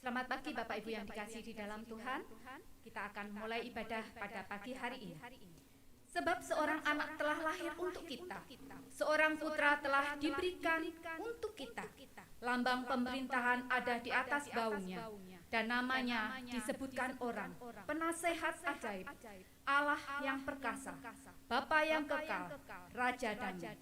Selamat pagi Bapak Ibu yang dikasihi di dalam Tuhan. Kita akan mulai ibadah pada pagi hari ini. Sebab seorang anak telah lahir untuk kita, seorang putra telah diberikan untuk kita. Lambang pemerintahan ada di atas bahunya, dan namanya disebutkan orang, penasehat ajaib, Allah yang perkasa, Bapa yang kekal, Raja damai.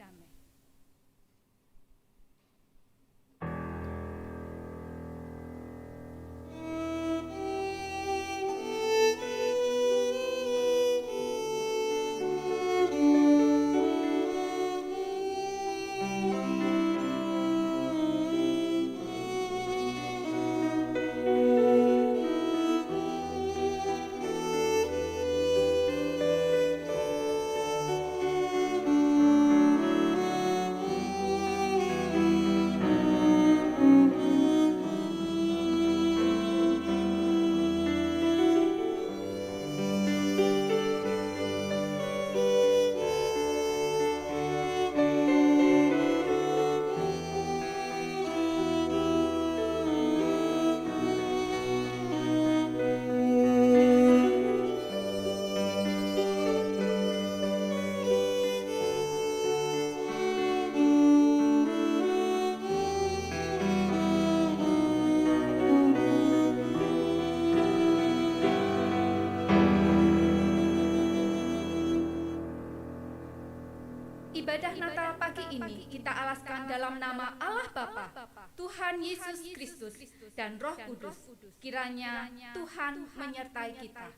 Ibadah Natal pagi ini kita alaskan dalam nama Allah Bapa, Tuhan Yesus Kristus, dan Roh Kudus. Kiranya Tuhan menyertai kita.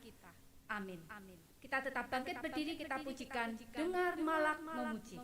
Amin. Kita tetap bangkit berdiri, kita pujikan Dengar Malak Memuji.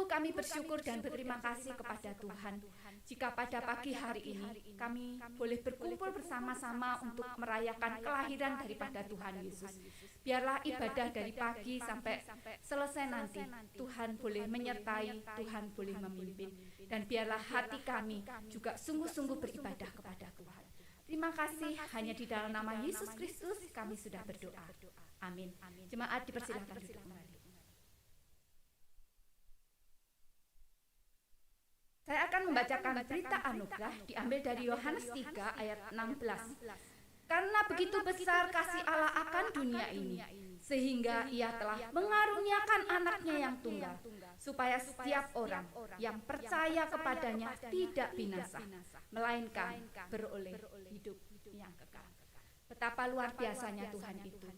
Sungguh kami bersyukur dan berterima kasih kepada Tuhan jika pada pagi hari ini kami boleh berkumpul bersama-sama untuk merayakan kelahiran daripada Tuhan Yesus. Biarlah ibadah dari pagi sampai selesai nanti Tuhan boleh menyertai, Tuhan boleh memimpin, dan biarlah hati kami juga sungguh-sungguh beribadah kepada Tuhan. Terima kasih, hanya di dalam nama Yesus Kristus kami sudah berdoa. Amin. Jemaat dipersilakan duduk kembali. Saya akan membacakan berita anugerah diambil dari Yohanes 3 ayat 16. Karena begitu besar kasih Allah akan dunia ini, sehingga Ia telah mengaruniakan anaknya yang tunggal, supaya setiap orang yang percaya kepadanya tidak binasa, melainkan beroleh hidup yang kekal. Betapa luar biasanya Tuhan itu.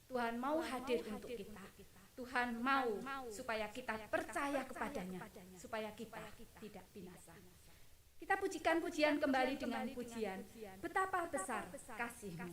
Tuhan mau hadir untuk kita. Tuhan mau supaya kita percaya kepadanya, supaya kita tidak binasa. Kita pujikan pujian kembali dengan pujian, betapa besar kasih-Mu.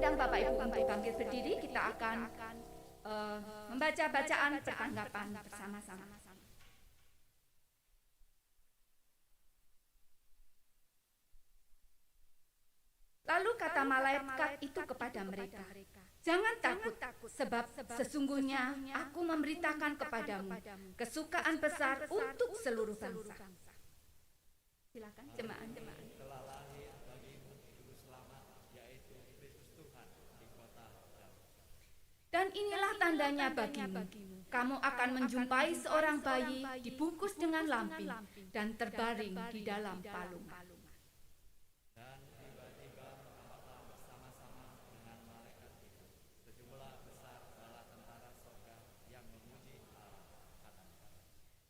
undang Bapak Ibu untuk bangkit berdiri, kita akan membaca bacaan pertanggapan bersama-sama. malaikat itu kepada mereka, "Jangan takut, sebab sesungguhnya aku memberitakan kepadamu kesukaan besar untuk seluruh bangsa." Silakan jemaat. Dan inilah tandanya bagimu, kamu akan menjumpai seorang bayi dibungkus dengan lampin dan terbaring di dalam palungan. Dan tiba-tiba tampaklah bersama-sama dengan malaikat itu sejumlah besar bala tentara surga yang memuji Allah, katanya.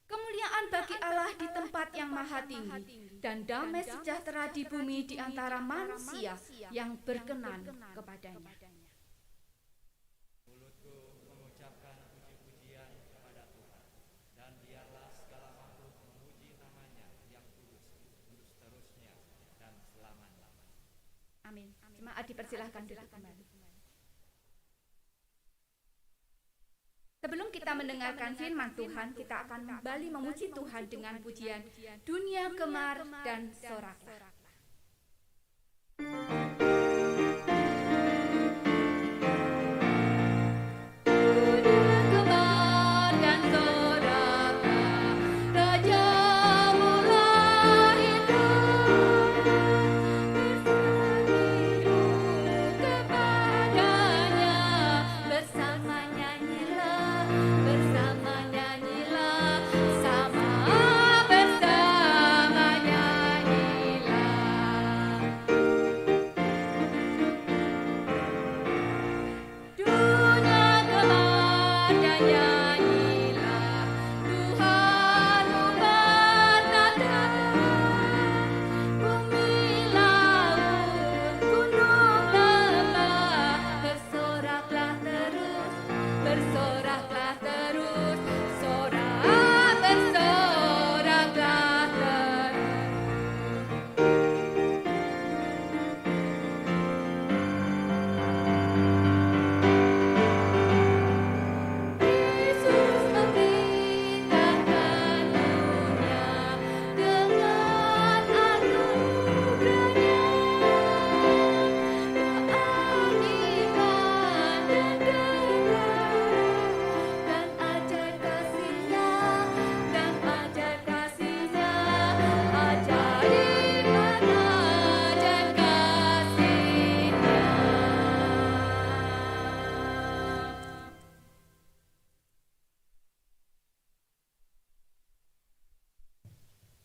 Kemuliaan bagi Allah di tempat yang maha tinggi, dan damai sejahtera di bumi di antara manusia yang berkenan kepadanya. Mulutku mengucapkan puji-pujian kepada Tuhan, dan biarlah segala makhluk memuji namanya yang kudus, terus-terusnya dan selama-lamanya. Amin. Jemaat dipersilahkan duduk kembali. Sebelum kita mendengarkan firman Tuhan, kita akan kembali memuji Tuhan dengan pujian "Dunia Gemar dan Soraklah".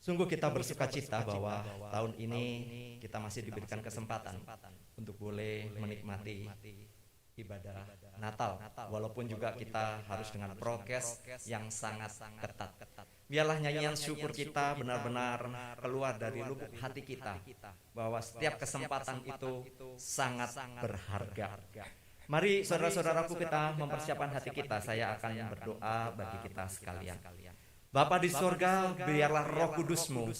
Sungguh kita bersuka cita bahwa tahun ini kita masih diberikan kesempatan untuk boleh menikmati ibadah Natal, walaupun juga kita harus dengan prokes yang sangat ketat. Biarlah nyanyian syukur kita benar-benar keluar dari lubuk hati kita, bahwa setiap kesempatan itu sangat berharga. Mari saudara-saudaraku, kita mempersiapkan hati kita. Saya akan berdoa bagi kita sekalian. Bapa di surga, biarlah Roh Kudus-Mu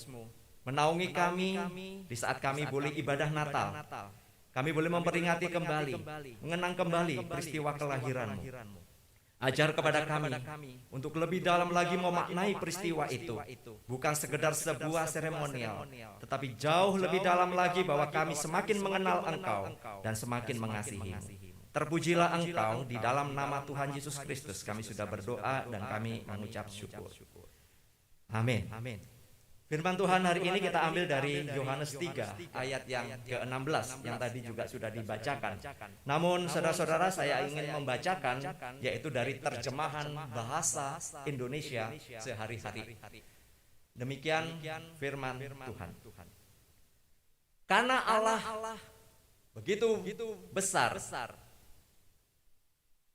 menaungi kami di saat kami boleh ibadah Natal. Kami boleh memperingati kembali, mengenang kembali peristiwa kelahiran-Mu. Ajar kepada kami untuk lebih dalam lagi memaknai peristiwa itu, bukan sekedar sebuah seremonial, tetapi jauh lebih dalam lagi bahwa kami semakin mengenal Engkau dan semakin mengasihi-Mu. Terpujilah Engkau, di dalam nama Tuhan Yesus Kristus kami sudah berdoa dan kami mengucap syukur. Amin. Firman Tuhan hari ini kita ambil dari Yohanes 3 ayat yang ke-16 yang tadi juga sudah dibacakan. Namun saudara-saudara, saya ingin membacakan yaitu dari terjemahan bahasa Indonesia sehari-hari. Demikian firman Tuhan. Karena Allah begitu besar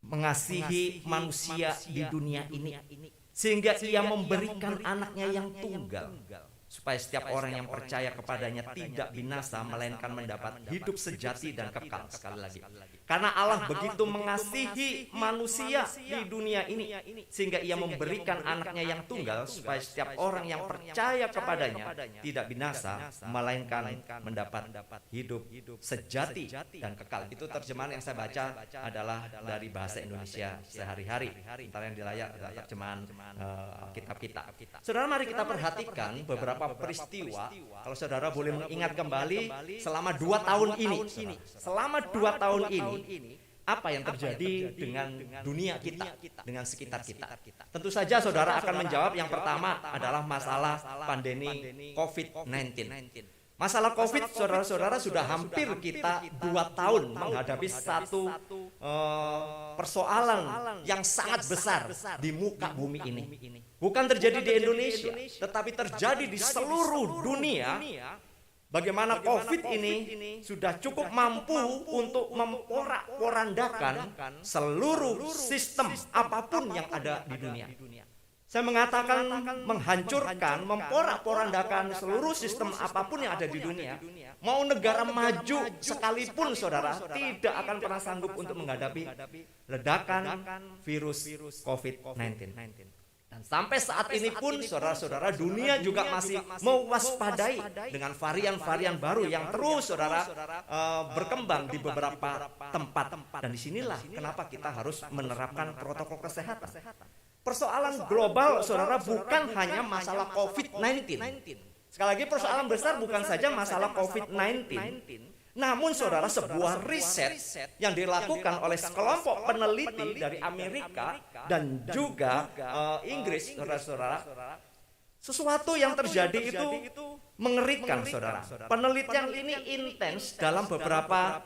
mengasihi manusia di dunia ini, sehingga Ia memberikan anaknya yang tunggal, supaya setiap orang yang percaya kepadanya tidak binasa, melainkan mendapat hidup sejati dan kekal. Sekali lagi, Karena Allah begitu mengasihi manusia di dunia ini, sehingga ia memberikan anaknya yang tunggal, supaya setiap orang yang percaya kepadanya tidak binasa, melainkan mendapat hidup sejati dan kekal. Itu terjemahan yang saya baca adalah dari bahasa Indonesia sehari-hari. Sementara yang di layar adalah terjemahan kitab kita. Saudara, mari kita perhatikan beberapa peristiwa. Kalau saudara boleh mengingat kembali selama 2 tahun ini, selama 2 tahun ini, apa yang terjadi dengan dunia kita, dengan sekitar kita. Tentu saja saudara akan menjawab yang pertama adalah masalah pandemi COVID-19. Masalah COVID, saudara-saudara, sudah hampir kita 2 tahun menghadapi satu persoalan yang sangat besar di muka bumi ini. Bukan terjadi di Indonesia, tetapi terjadi di seluruh dunia. Bagaimana COVID ini sudah cukup mampu untuk memporak-porandakan seluruh sistem apapun yang ada di dunia. Saya mengatakan menghancurkan, memporak-porandakan seluruh sistem apapun yang ada di dunia. Mau negara maju sekalipun, saudara, tidak akan pernah sanggup untuk menghadapi ledakan virus COVID-19. Dan sampai saat ini pun, saudara-saudara, dunia juga masih mewaspadai dengan varian-varian baru yang terus, saudara, berkembang di beberapa tempat. Dan disinilah kenapa kita harus menerapkan protokol kesehatan. Persoalan global, saudara, bukan hanya masalah COVID-19. Sekali lagi, persoalan besar bukan saja masalah COVID-19. Namun, saudara, sebuah riset yang dilakukan oleh sekelompok peneliti dari Amerika dan juga Inggris, saudara-saudara, sesuatu yang terjadi itu mengerikan, saudara. Penelitian ini intens dalam beberapa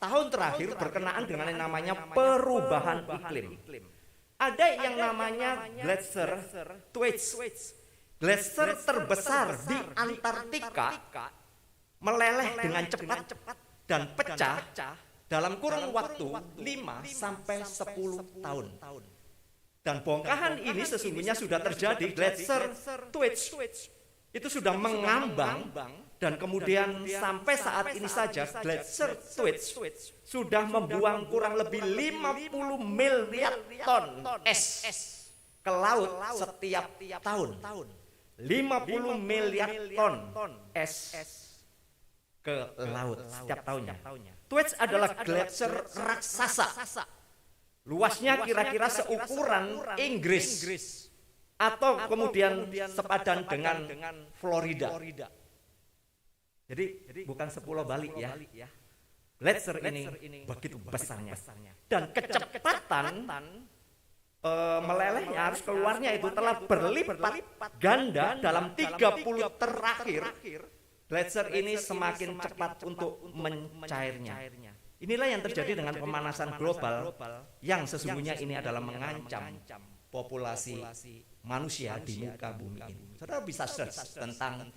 tahun terakhir berkenaan dengan yang namanya perubahan iklim. Ada yang namanya glacier twist. Glacier terbesar di Antartika meleleh dengan cepat dan pecah dalam kurun waktu 5 sampai 10 tahun. Dan bongkahan ini sesungguhnya sudah terjadi. Glacier twist itu sudah mengambang, dan kemudian sampai saat ini saja glacier twist sudah membuang kurang lebih 50 miliar ton es ke laut setiap tahun. 50 miliar ton es ke laut setiap tahunnya. Twist adalah glacier raksasa. Luasnya kira-kira seukuran Inggris atau kemudian sepadan dengan Florida. Jadi bukan sepulau Bali ya. Glacier ini begitu besarnya. Dan kecepatan melelehnya, harus keluarnya itu telah berlipat ganda dalam 30 terakhir. Glacier ini semakin cepat untuk mencairnya. Inilah yang terjadi dengan pemanasan global yang sesungguhnya ini adalah mengancam populasi manusia di muka bumi ini. Saudara bisa search tentang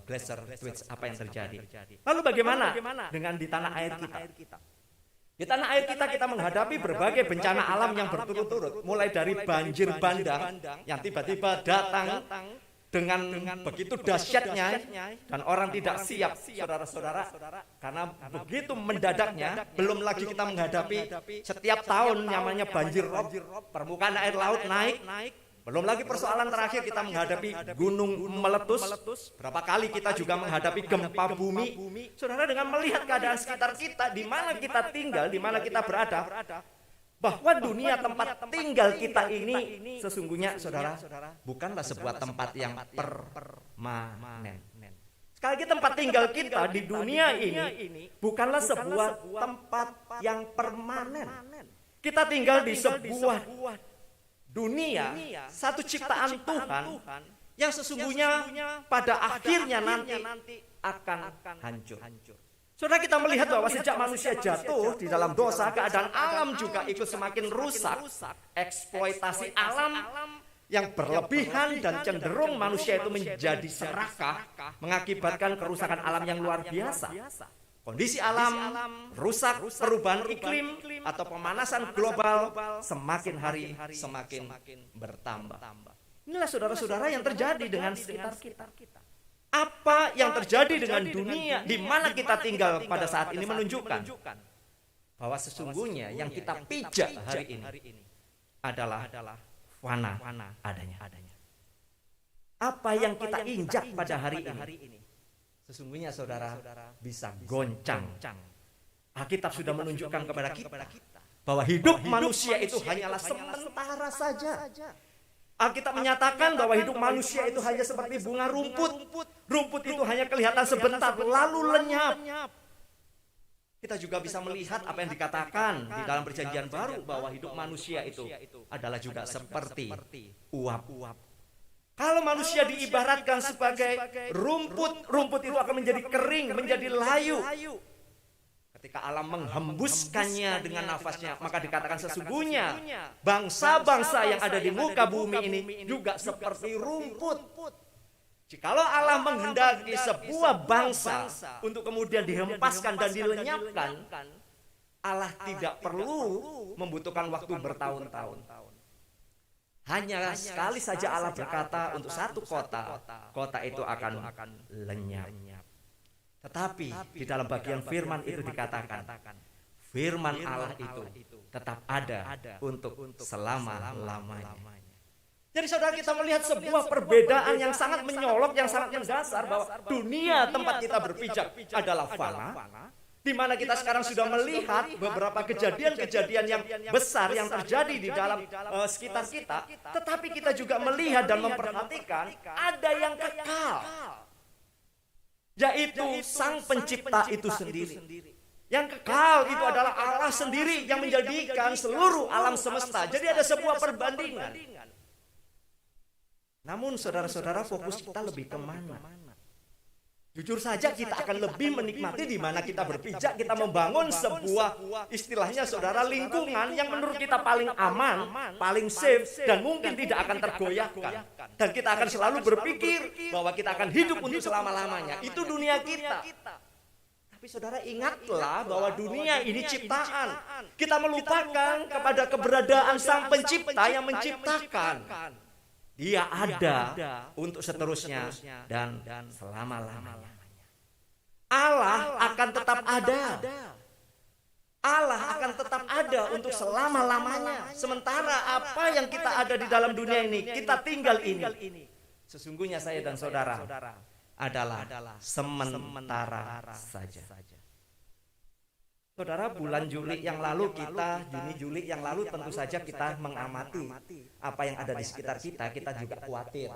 glacier twist, apa yang terjadi. Lalu bagaimana dengan di tanah air kita? Di tanah air kita menghadapi berbagai bencana alam yang berturut-turut, mulai dari banjir bandang yang tiba-tiba datang dengan begitu dahsyatnya, dan orang tidak siap, saudara-saudara, karena begitu mendadaknya. Belum lagi kita menghadapi setiap tahun namanya banjir rob, permukaan air laut naik. Belum lagi persoalan terakhir, kita menghadapi gunung meletus. Berapa kali kita juga menghadapi gempa bumi. Saudara, dengan melihat keadaan sekitar kita, di mana kita tinggal, di mana kita berada, bahwa dunia tempat tinggal kita ini sesungguhnya, saudara, bukanlah sebuah tempat yang permanen. Sekali lagi, tempat tinggal kita di dunia ini bukanlah sebuah tempat yang permanen. Kita tinggal di sebuah dunia, satu ciptaan Tuhan yang sesungguhnya pada akhirnya nanti akan hancur. Saudara, kita melihat bahwa sejak manusia jatuh di dalam dosa, keadaan alam juga ikut semakin rusak. Eksploitasi alam yang berlebihan dan cenderung manusia itu menjadi serakah mengakibatkan kerusakan alam yang luar biasa. Kondisi alam rusak, perubahan iklim atau pemanasan global semakin hari semakin bertambah. Inilah, saudara-saudara, yang terjadi dengan sekitar kita. Apa yang terjadi dengan dunia di mana kita tinggal pada saat ini menunjukkan bahwa sesungguhnya yang kita pijak hari ini adalah fana adanya. Apa yang kita injak pada hari ini sesungguhnya saudara bisa goncang. Alkitab sudah menunjukkan kepada kita bahwa hidup manusia itu hanyalah sementara saja. Alkitab menyatakan bahwa hidup manusia itu hanya seperti bunga rumput. Rumput itu hanya kelihatan sebentar lalu lenyap. Kita juga bisa melihat apa yang dikatakan di dalam perjanjian baru bahwa hidup manusia itu adalah juga seperti uap. Kalau manusia diibaratkan sebagai rumput, rumput itu akan menjadi kering, menjadi layu. Ketika alam menghembuskannya dengan nafasnya, maka dikatakan sesungguhnya bangsa-bangsa yang ada di muka bumi ini juga seperti rumput. Jikalau Allah menghendaki sebuah bangsa untuk kemudian dihempaskan dan dilenyapkan, Allah tidak perlu membutuhkan waktu bertahun-tahun. Hanya sekali saja Allah berkata untuk satu kota, kota itu akan lenyap. Tetapi di dalam bagian firman itu dikatakan, firman Allah itu tetap ada untuk selama-lamanya. Jadi saudara, kita melihat sebuah perbedaan yang sangat menyolok, yang sangat mendasar, bahwa dunia tempat kita berpijak adalah fana, di mana kita sekarang sudah melihat beberapa kejadian-kejadian yang besar yang terjadi di dalam sekitar kita, tetapi kita juga melihat dan memperhatikan ada yang kekal, yaitu Sang Pencipta itu sendiri. Yang kekal itu adalah Allah sendiri yang menjadikan seluruh alam semesta. Jadi ada sebuah perbandingan. Namun saudara-saudara, fokus kita lebih kemana? Jujur saja kita akan lebih menikmati di mana kita berpijak, kita membangun sebuah istilahnya saudara lingkungan yang menurut kita paling aman, paling safe, dan mungkin tidak akan tergoyahkan. Dan kita akan selalu berpikir bahwa kita akan hidup untuk selama-lamanya. Itu dunia kita. Tapi saudara, ingatlah bahwa dunia ini ciptaan. Kita melupakan kepada keberadaan Sang Pencipta yang menciptakan. Dia ada untuk seterusnya dan selama-lamanya. Allah akan tetap ada. Allah akan tetap ada untuk selama-lamanya. Sementara apa yang kita ada di dalam dunia ini, kita tinggal ini, sesungguhnya saya dan saudara adalah sementara saja. Saudara, bulan Juli yang lalu Juni-Juli yang lalu tentu saja kita mengamati apa yang ada di sekitar kita, kita juga khawatir.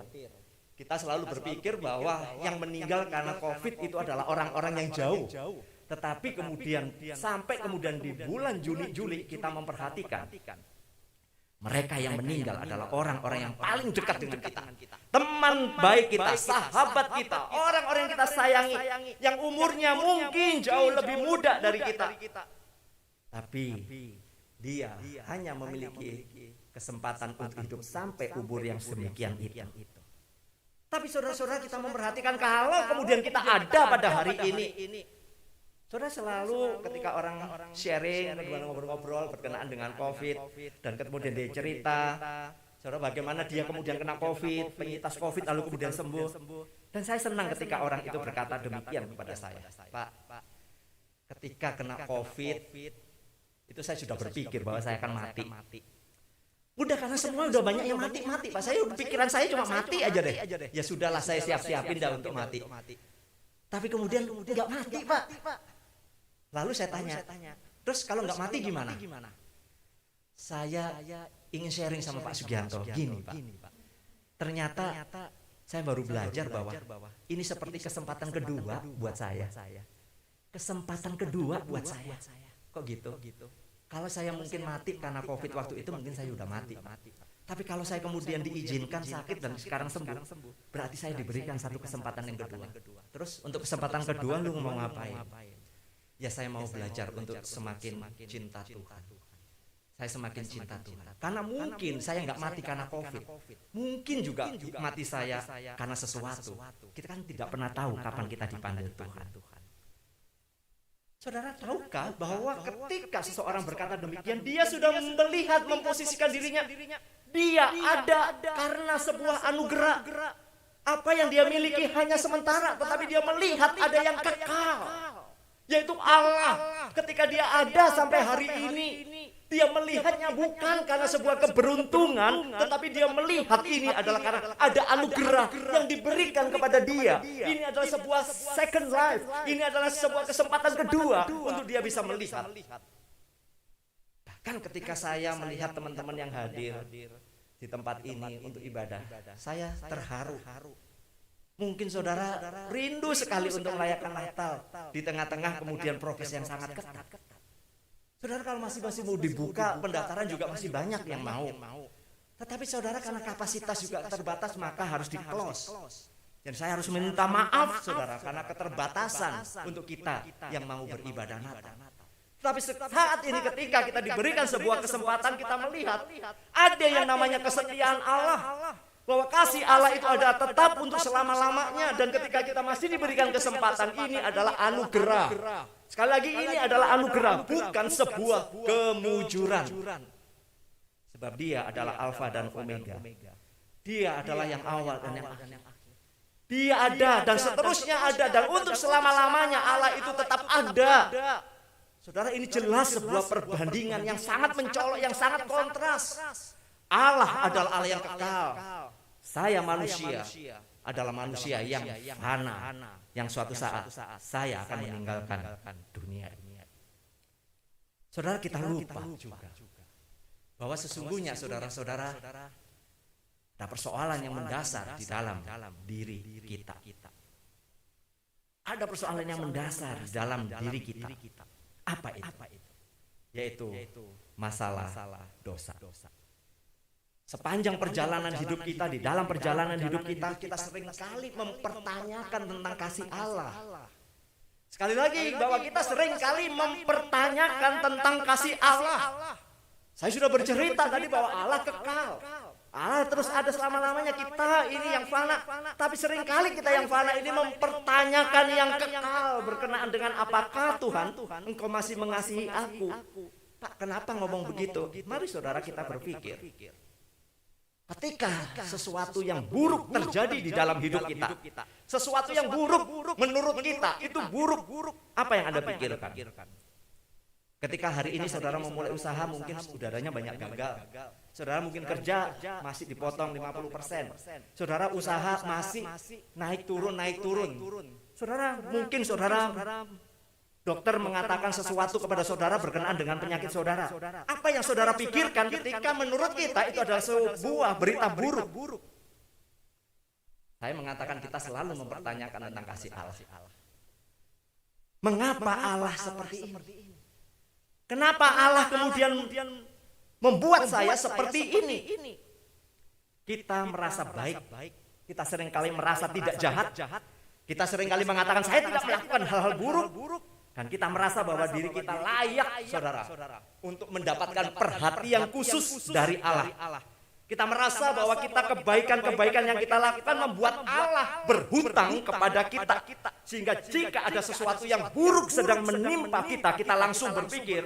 Kita selalu berpikir bahwa yang meninggal karena COVID itu adalah orang-orang yang jauh. Tetapi kemudian sampai kemudian di bulan Juni-Juli kita memperhatikan mereka yang meninggal adalah orang-orang yang paling dekat dengan kita. Teman baik kita, sahabat kita, orang-orang yang kita sayangi, yang umurnya mungkin jauh lebih muda dari kita. Tapi dia hanya memiliki kesempatan untuk hidup sampai umur yang sedemikian itu. Tapi saudara-saudara, kita memperhatikan kalau kemudian kita ada pada hari ini, saudara, selalu ketika orang sharing, ngobrol-ngobrol berkenaan dengan COVID, dan kemudian dia cerita, saudara, bagaimana dia kemudian kena COVID, penyintas COVID lalu kemudian sembuh. Dan saya senang ketika orang itu berkata demikian kepada saya, Pak, ketika kena COVID, itu saya sudah berpikir bahwa saya akan mati. Udah, karena semua udah banyak yang mati, Pak. Saya pikiran saya cuma mati aja deh. Ya sudahlah, saya siap-siapin dah untuk mati. Tapi kemudian nggak mati, Pak. Lalu saya tanya, terus kalau nggak mati gimana? Saya ingin sharing sama Pak Sugianto. Gini, Pak. Ternyata saya baru belajar bahwa ini seperti kesempatan kedua buat saya. Kesempatan kedua buat saya. Kok gitu? Kalau saya mungkin mati karena COVID waktu itu, mungkin saya udah mati. Tapi kalau saya kemudian diizinkan sakit dan sekarang sembuh, berarti saya diberikan satu kesempatan yang kedua. Terus untuk kesempatan kedua lu mau ngapain? Ya saya mau belajar untuk semakin cinta Tuhan. Saya semakin cinta Tuhan. Karena mungkin saya nggak mati karena COVID. Mungkin juga mati saya karena sesuatu. Kita kan tidak pernah tahu kapan kita dipanggil Tuhan. Saudara, tahukah bahwa ketika seseorang berkata demikian, dia sudah melihat, memposisikan dirinya, dia ada karena sebuah anugerah. Apa yang dia miliki hanya sementara, tetapi dia melihat ada yang kekal. yaitu Allah. Ketika dia ada sampai hari ini, dia melihatnya bukan karena sebuah keberuntungan, tetapi dia melihat ini adalah karena ada anugerah yang diberikan kepada dia. Ini adalah sebuah second life, ini adalah sebuah kesempatan kedua untuk dia bisa melihat. Bahkan ketika saya melihat teman-teman yang hadir di tempat ini untuk ibadah, saya terharu. Mungkin saudara rindu sekali untuk merayakan Natal di tengah-tengah kemudian prokes yang sangat ketat. Saudara, kalau masih mau dibuka, pendaftaran juga masih banyak yang mau. Tetapi saudara, karena kapasitas juga terbatas, maka harus di-close. Dan saya harus minta maaf saudara, karena keterbatasan untuk kita yang mau beribadah Natal. Tapi saat ini ketika kita diberikan sebuah kesempatan, kita melihat ada yang namanya kesetiaan Allah. Bahwa kasih Allah itu ada tetap untuk selama-lamanya. Dan ketika kita masih diberikan kesempatan, ini adalah anugerah. Sekali lagi, ini adalah anugerah, bukan sebuah kemujuran. Sebab dia adalah Alfa dan Omega. Dia adalah yang awal dan yang akhir. Dia ada dan seterusnya ada. Dan untuk selama-lamanya Allah itu tetap ada. Saudara, ini jelas sebuah perbandingan yang sangat mencolok, yang sangat kontras. Allah adalah Allah yang kekal. Saya manusia adalah manusia yang fana, yang suatu saat saya akan meninggalkan dunia. Saudara, kita lupa juga bahwa sesungguhnya saudara-saudara ada persoalan yang mendasar di dalam diri kita. Ada persoalan yang mendasar di dalam diri kita. Apa itu? Yaitu masalah dosa. Sepanjang perjalanan hidup kita, di dalam perjalanan hidup kita, kita sering kali mempertanyakan tentang kasih Allah. Sekali lagi, bahwa kita sering kali mempertanyakan tentang kasih Allah. Saya sudah bercerita tadi bahwa Allah kekal. Allah terus ada selama-lamanya, kita ini yang fana. Tapi sering kali kita yang fana ini mempertanyakan yang kekal berkenaan dengan apakah Tuhan, Engkau masih mengasihi aku. Pak, kenapa ngomong begitu? Mari saudara kita berpikir. Ketika sesuatu yang buruk terjadi di dalam hidup kita, sesuatu yang buruk menurut kita itu buruk, apa yang Anda pikirkan? Ketika hari ini saudara memulai usaha, mungkin saudaranya banyak gagal. Saudara mungkin kerja masih dipotong 50%. Saudara usaha masih naik turun. Saudara mungkin dokter mengatakan sesuatu kepada saudara berkenaan dengan penyakit saudara. Apa yang saudara pikirkan ketika menurut kita itu adalah sebuah berita buruk? Saya mengatakan kita selalu mempertanyakan tentang kasih Allah. Mengapa Allah seperti ini? Kenapa Allah kemudian membuat saya seperti ini? Kita merasa baik. Kita seringkali merasa tidak jahat. Kita seringkali mengatakan saya tidak melakukan hal-hal buruk. Dan kita merasa bahwa diri kita layak, saudara, untuk mendapatkan perhatian khusus dari Allah. Kita merasa bahwa kita kebaikan-kebaikan yang kita lakukan membuat Allah berhutang kepada kita. Sehingga jika ada sesuatu yang buruk sedang menimpa kita, kita langsung berpikir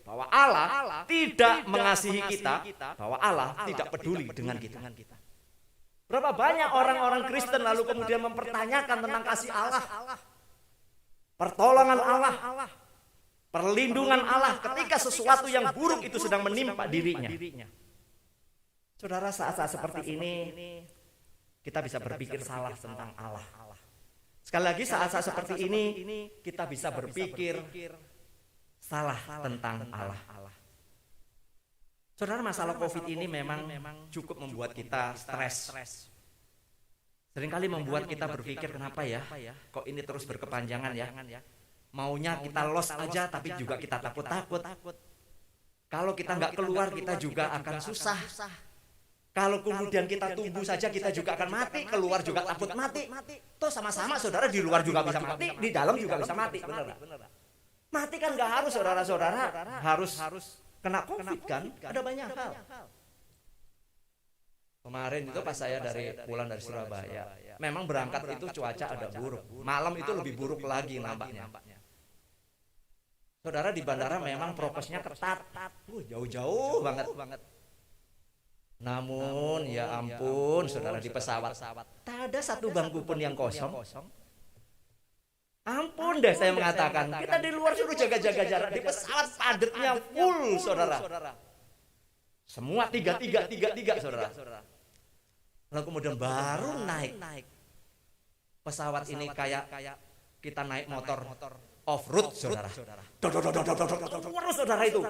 bahwa Allah tidak mengasihi kita, bahwa Allah tidak peduli dengan kita. Berapa banyak orang-orang Kristen lalu kemudian mempertanyakan tentang kasih Allah, pertolongan Allah, perlindungan Allah ketika sesuatu yang buruk itu sedang menimpa dirinya. Saudara, saat-saat seperti ini kita bisa berpikir salah tentang Allah. Sekali lagi, saat-saat seperti ini kita bisa berpikir salah tentang Allah. Saudara, masalah COVID ini memang cukup membuat kita stres. Seringkali membuat kita berpikir, kenapa ya kok ini terus berkepanjangan ya. Maunya kita los aja tapi juga kita takut-takut. Kalau kita nggak keluar kita juga akan susah. Kalau kemudian kita tunggu saja kita juga akan mati, keluar juga takut mati. Toh sama-sama saudara, di luar juga bisa mati, di dalam juga bisa mati, benar gak? Mati kan nggak harus saudara-saudara harus kena COVID kan, ada banyak hal. Kemarin itu pas saya pulang dari Surabaya, memang berangkat itu cuaca ada buruk, malam itu lebih buruk lagi nampaknya. Saudara, di bandara memang prokesnya ketat, jauh-jauh banget. Namun ya ampun saudara, di pesawat tak ada satu bangku pun yang kosong. Ampun deh saya mengatakan, kita di luar suruh jaga-jaga jarak, di pesawat padatnya full saudara. Semua tiga saudara. Lalu kemudian baru naik. Pesawat ini kayak kita naik motor off-road saudara. Terus saudara itu.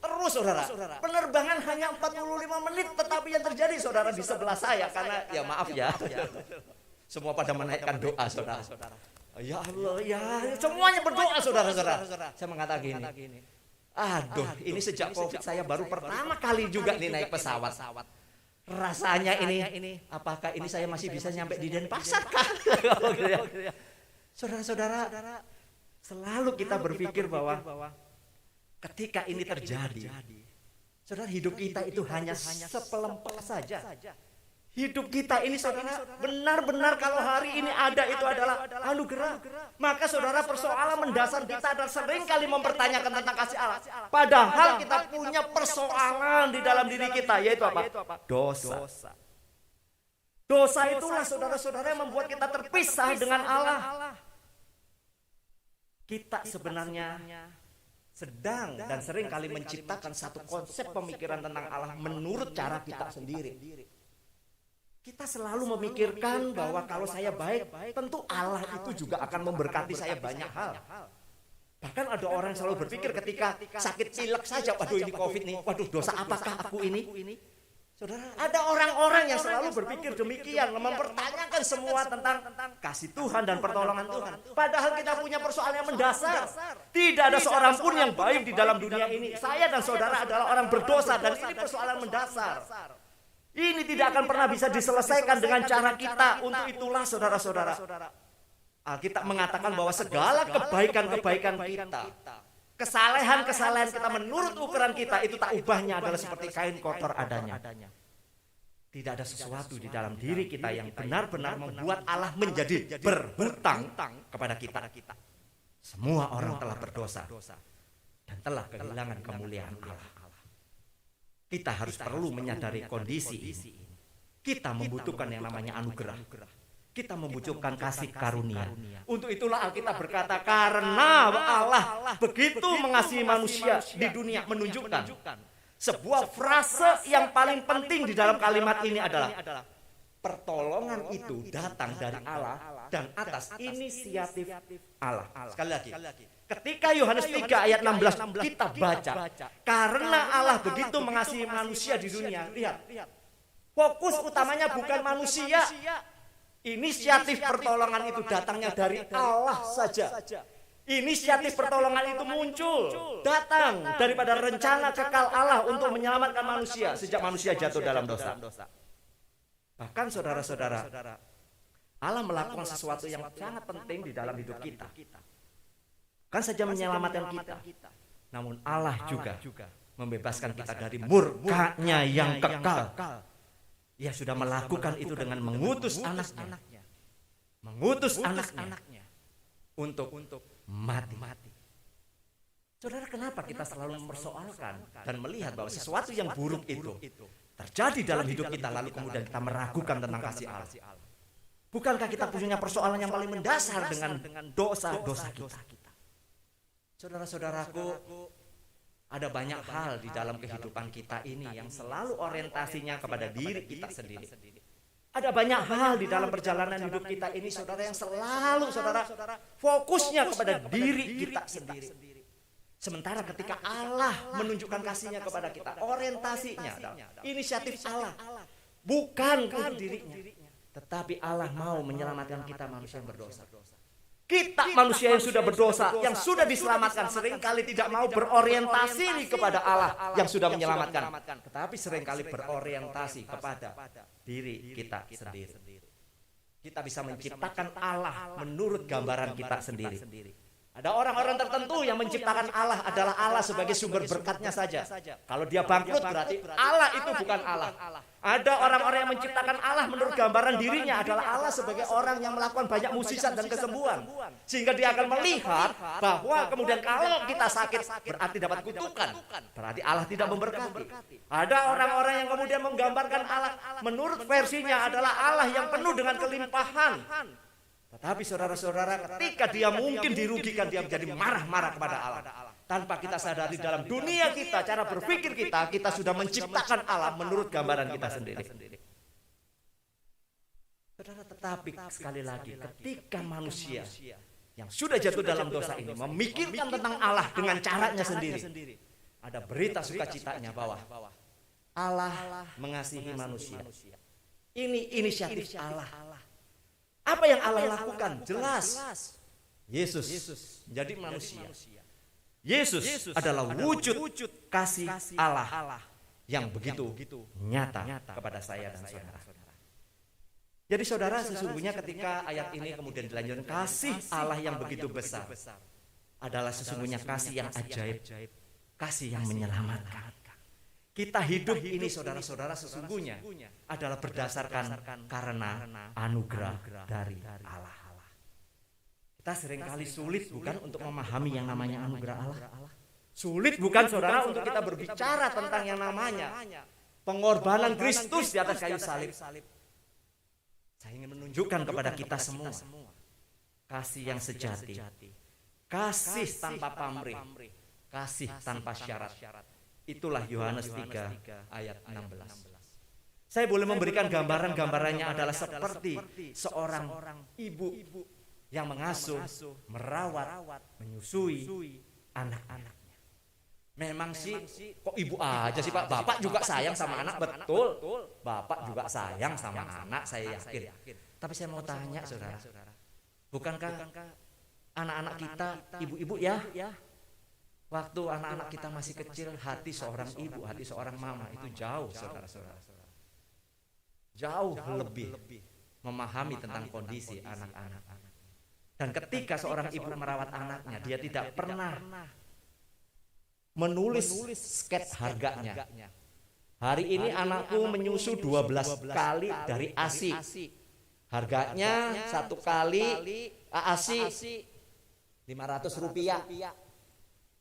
Terus saudara. Penerbangan hanya 45 menit, tetapi yang terjadi saudara di sebelah saya, karena ya maaf ya. Semua pada menaikkan doa saudara. Ya Allah ya, semuanya berdoa saudara-saudara. Saya mengatakan gini, aduh ini sejak COVID saya baru pertama kali juga nih naik pesawat. Rasanya ini, apakah ini saya masih bisa nyampe di Denpasar kah? Saudara-saudara, selalu kita berpikir bahwa ketika ini terjadi, saudara, hidup kita itu hanya sepelempel saja. Hidup kita ini saudara, benar-benar kalau hari ini ada itu adalah anugerah. Maka saudara, persoalan mendasar kita adalah sering kali mempertanyakan tentang kasih Allah. Padahal kita punya persoalan di dalam diri kita, yaitu apa? Dosa. Dosa itulah saudara-saudara yang membuat kita terpisah dengan Allah. Kita sebenarnya sedang dan sering kali menciptakan satu konsep pemikiran tentang Allah menurut cara kita sendiri. Kita selalu memikirkan bahwa kalau saya baik, tentu Allah itu juga akan memberkati saya banyak hal. Bahkan ada orang yang selalu berpikir ketika sakit pilek saja, waduh ini COVID nih, waduh dosa apakah aku ini? Saudara, ada orang-orang yang selalu berpikir demikian, mempertanyakan semua tentang kasih Tuhan dan pertolongan Tuhan. Padahal kita punya persoalan yang mendasar. Tidak ada seorang pun yang baik di dalam dunia ini. Saya dan saudara adalah orang berdosa dan ini persoalan mendasar. Ini tidak akan pernah bisa diselesaikan dengan cara kita. Untuk itulah saudara-saudara, Alkitab mengatakan bahwa segala kebaikan-kebaikan kita, kesalehan-kesalehan kita menurut ukuran kita, itu tak ubahnya adalah seperti kain kotor adanya. Tidak ada sesuatu di dalam diri kita yang benar-benar membuat Allah menjadi berhutang kepada kita. Semua orang telah berdosa dan telah kehilangan kemuliaan Allah. Kita harus perlu menyadari kondisi ini. Kita membutuhkan yang namanya anugerah. Kita membutuhkan kasih karunia. Untuk itulah Alkitab berkata, karena Allah begitu mengasihi manusia di dunia, menunjukkan sebuah frase yang paling penting di dalam kalimat ini adalah pertolongan itu datang dari Allah dan atas inisiatif Allah. Sekali lagi. Ketika Yohanes 3 ayat 16 kita baca, karena Allah begitu mengasihi manusia di dunia. Lihat, fokus utamanya bukan manusia. Inisiatif pertolongan itu datangnya dari Allah saja. Inisiatif pertolongan itu muncul, datang daripada rencana kekal Allah untuk menyelamatkan manusia sejak manusia jatuh dalam dosa. Bahkan saudara-saudara, Allah melakukan sesuatu yang sangat penting di dalam hidup kita. Bukan saja menyelamatkan kita, namun Allah juga membebaskan kita dari murka-Nya yang kekal. Ia sudah melakukan itu dengan mengutus anaknya. Mengutus anaknya untuk mati. Saudara, kenapa kita selalu mempersoalkan dan melihat bahwa sesuatu yang buruk itu terjadi dalam hidup kita, lalu kemudian kita meragukan tentang kasih Allah? Bukankah kita punya persoalan yang paling mendasar dengan dosa-dosa kita? Saudara-saudaraku, ada banyak hal di dalam kehidupan kita ini yang selalu orientasinya kepada diri kita sendiri. Ada banyak hal di dalam perjalanan hidup kita ini, saudara, yang selalu saudara fokusnya kepada diri kita sendiri. Sementara ketika Allah menunjukkan kasih-Nya kepada kita, orientasinya adalah inisiatif Allah, bukan untuk dirinya, tetapi Allah mau menyelamatkan kita manusia yang berdosa. Kita manusia yang sudah berdosa, yang sudah diselamatkan, seringkali tidak mau berorientasi kepada Allah yang sudah menyelamatkan, tetapi seringkali berorientasi kepada diri kita sendiri. Kita bisa menciptakan Allah menurut gambaran kita sendiri. Ada orang-orang tertentu yang menciptakan Allah adalah Allah sebagai sumber berkatnya saja. Kalau dia bangkrut berarti Allah itu bukan Allah. Ada orang-orang yang menciptakan Allah menurut gambaran dirinya adalah Allah sebagai orang yang melakukan banyak mukjizat dan kesembuhan. Sehingga dia akan melihat bahwa kemudian kalau kita sakit berarti dapat kutukan. Berarti Allah tidak memberkati. Ada orang-orang yang kemudian menggambarkan Allah menurut versinya adalah Allah yang penuh dengan kelimpahan. Tetapi saudara-saudara, ketika dia mungkin dirugikan, dia menjadi marah-marah kepada Allah. Tanpa kita sadari dalam dunia kita, cara berpikir kita sudah menciptakan Allah menurut gambaran kita sendiri. Saudara, tetapi sekali lagi, ketika manusia yang sudah jatuh dalam dosa ini memikirkan tentang Allah dengan caranya sendiri, ada berita sukacitanya bahwa Allah mengasihi manusia. Ini inisiatif Allah. Apa yang Allah lakukan? Jelas. Yesus menjadi manusia. Yesus adalah wujud kasih Allah yang begitu nyata kepada saya dan saudara. Jadi saudara, sesungguhnya ketika ayat ini kemudian dilanjutkan, kasih Allah yang begitu besar adalah sesungguhnya kasih yang ajaib, kasih yang menyelamatkan. Kita hidup ini saudara-saudara sesungguhnya adalah berdasarkan karena anugerah dari Allah. Kita seringkali sulit bukan untuk memahami yang namanya anugerah Allah. Sulit bukan saudara untuk kita berbicara tentang yang namanya pengorbanan Kristus di atas kayu salib. Saya ingin menunjukkan kepada kita semua kasih yang sejati, kasih tanpa pamrih, kasih tanpa syarat. Itulah Yohanes 3 ayat 16. Saya boleh memberikan gambarannya adalah seperti seorang ibu yang mengasuh, merawat, menyusui anak-anaknya. Memang sih, kok ibu aja sih Pak? Bapak juga sayang sama anak, betul. Bapak juga sayang sama anak, saya yakin. Tapi saya mau tanya saudara, bukankah anak-anak kita, ibu-ibu ya? Waktu anak-anak kita masih kecil, hati seorang ibu, hati seorang mama itu jauh saudara-saudara. Jauh lebih memahami tentang kondisi anak-anak. Dan ketika seorang ibu merawat anaknya, dia tidak pernah menulis skets harganya. Hari ini anakku menyusu 12 kali dari ASI. Harganya 1 kali ASI 500 rupiah.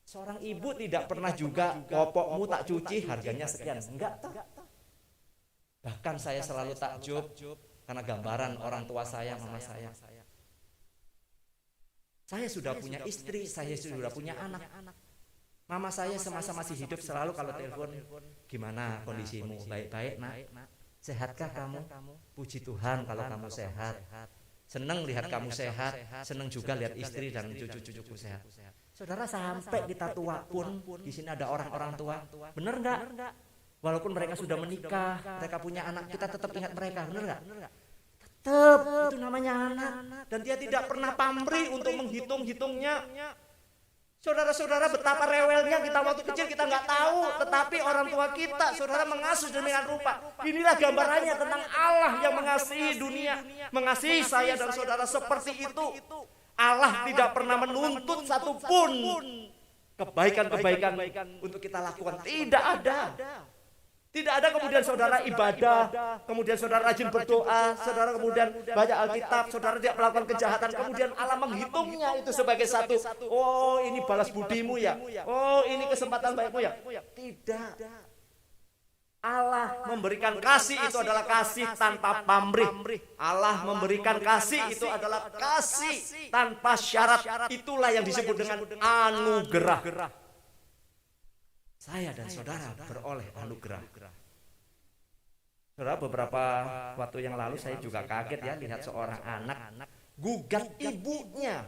Seorang ibu tidak pernah juga popokmu tak cuci harganya sekian. Enggak tahu. Bahkan saya selalu takjub karena gambaran orang tua saya, mama saya. Saya sudah punya istri, saya sudah punya anak. Mama saya semasa masih hidup selalu kalau telepon, gimana kondisimu? Baik-baik nak. Sehatkah kamu? Puji Tuhan kalau kamu sehat. Senang lihat kamu sehat, senang juga lihat istri dan cucu-cucuku sehat. Saudara, sampai kita tua pun di sini ada orang-orang tua, benar nggak? Walaupun mereka sudah menikah, mereka punya anak, kita tetap ingat mereka, benar nggak? Tetap, itu namanya anak. Dan dia tidak pernah pamrih untuk menghitung-hitungnya. Saudara-saudara, betapa rewelnya kita waktu kecil kita nggak tahu, tetapi orang tua kita, saudara, mengasuh demikian rupa. Inilah gambarannya tentang Allah yang mengasihi dunia, mengasihi saya dan saudara seperti itu. Allah tidak pernah menuntut satupun kebaikan-kebaikan untuk kita lakukan. Tidak ada. Tidak ada kemudian saudara ibadah, kemudian saudara rajin berdoa, saudara kemudian baca Alkitab, saudara tidak melakukan kejahatan, kemudian Allah menghitungnya itu sebagai satu. Oh, ini balas budimu ya. Oh, ini kesempatan baikmu ya. Tidak. Allah memberikan kasih itu adalah kasih tanpa pamrih. Allah memberikan kasih itu adalah kasih tanpa syarat. Itulah yang disebut dengan anugerah. Saya dan saudara beroleh anugerah. Saudara, beberapa waktu yang lalu saya juga kaget ya lihat seorang anak gugat ibunya.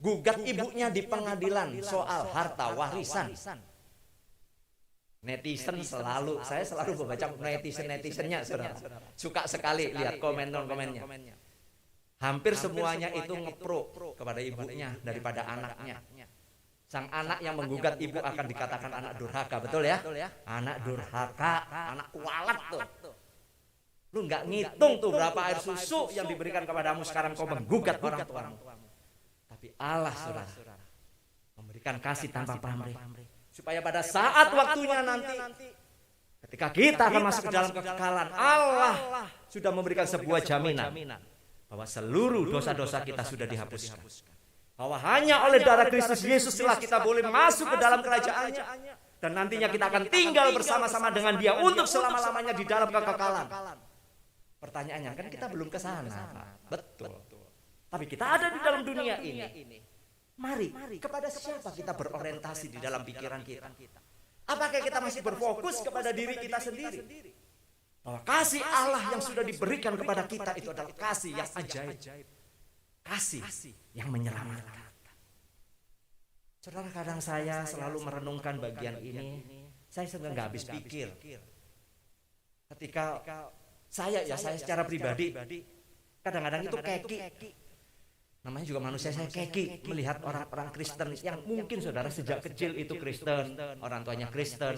Gugat ibunya di pengadilan soal harta warisan. Netizen saya selalu membaca netizennya saudara. Suka sekali lihat komennya. Hampir semuanya itu ngepro kepada ibunya daripada anaknya. Sang anak yang menggugat ibu akan dikatakan anak durhaka, betul ya? Anak durhaka, anak kualat tuh. Lu nggak ngitung tuh berapa air susu yang diberikan kepadamu, sekarang kau menggugat orang tuamu. Tapi Allah saudara memberikan kasih tanpa pamrih. Supaya pada saat waktunya nanti, ketika kita akan masuk ke dalam kekekalan, Allah sudah memberikan sebuah jaminan bahwa seluruh dosa-dosa kita sudah dihapuskan. Bahwa hanya oleh darah Kristus Yesus telah kita boleh masuk ke dalam kerajaan-Nya. Dan nantinya kita akan tinggal bersama-sama dengan Dia untuk selama-lamanya di dalam kekekalan. Pertanyaannya kan kita belum ke sana, Pak. Betul. Tapi kita ada di dalam dunia ini. Mari, kepada siapa kita berorientasi di dalam pikiran kita? Apakah kita masih berfokus kepada diri kita sendiri? Bahwa kasih Allah yang sudah diberikan kepada kita itu adalah kasih yang ajaib. Kasih yang menyelamatkan. Saudara, kadang saya selalu merenungkan bagian ini, saya nggak habis pikir. Ketika saya secara pribadi, kadang-kadang itu keki. Namanya juga manusia, saya keki melihat orang-orang Kristen yang mungkin saudara sejak kecil itu Kristen, orang tuanya Kristen.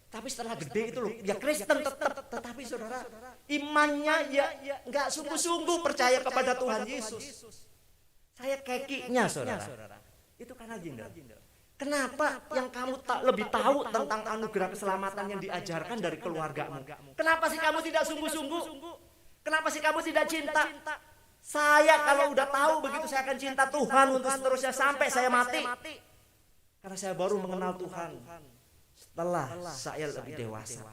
Tapi setelah gede itu loh, ya Kristen tetap, tetapi saudara imannya ya nggak sungguh-sungguh percaya kepada Tuhan Yesus. Saya kekinya saudara. Itu karena gini. Kenapa yang kamu tak lebih tahu tentang anugerah keselamatan yang diajarkan dari keluargamu? Kenapa sih kamu tidak sungguh-sungguh? Kenapa sih kamu tidak cinta? Saya kalau udah tahu begitu saya akan cinta Tuhan untuk seterusnya sampai saya mati. Karena saya baru mengenal Tuhan setelah saya lebih dewasa.